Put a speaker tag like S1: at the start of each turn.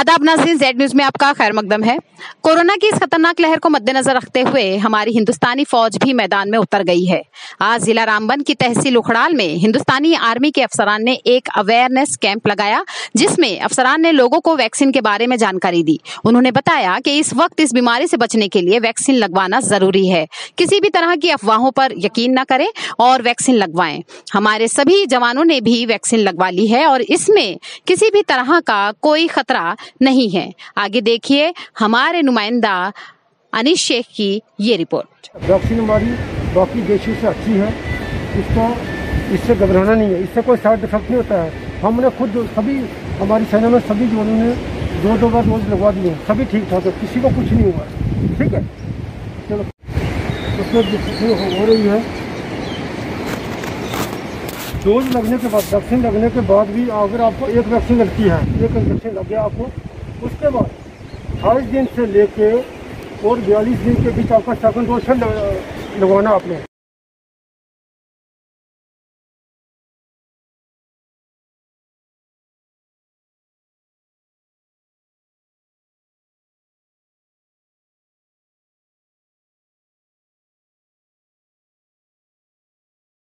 S1: आदाब नाज़रीन, Z news में आपका खैर मकदम है। कोरोना की इस खतरनाक लहर को मद्देनजर रखते हुए हमारी हिंदुस्तानी फौज भी मैदान में उतर गई है। आज जिला रामबन की तहसील उखड़ाल में हिंदुस्तानी आर्मी के अफसरान ने एक अवेयरनेस कैंप लगाया, जिसमें अफसरान ने लोगों को वैक्सीन के बारे में जानकारी दी। उन्होंने बताया कि इस वक्त इस बीमारी से बचने के लिए वैक्सीन लगवाना जरूरी है। किसी भी तरह की अफवाहों पर यकीन न करें और वैक्सीन लगवाएं। हमारे सभी जवानों ने भी वैक्सीन लगवा ली है और इसमें किसी भी तरह का कोई खतरा नहीं है। आगे देखिए हमारे नुमाइंदा अनीश शेख की ये रिपोर्ट।
S2: वैक्सीन हमारी बाकी देशों से अच्छी है, इससे घबराना नहीं है, इससे कोई साइड इफेक्ट नहीं होता है। हमने खुद सभी हमारी सेना में सभी जवानों ने 2-2 बार डोज लगवा दिए, सभी ठीक ठाक है, किसी को कुछ नहीं हुआ। ठीक है, चलो उसमें हो रही है डोज लगने के बाद, वैक्सीन लगने के बाद भी अगर आपको एक वैक्सीन लगती है, एक इंजेक्शन लग गया आपको, उसके बाद 28 दिन से लेके और 42 दिन के बीच आपका सेकंड डोज लगवाना आपने।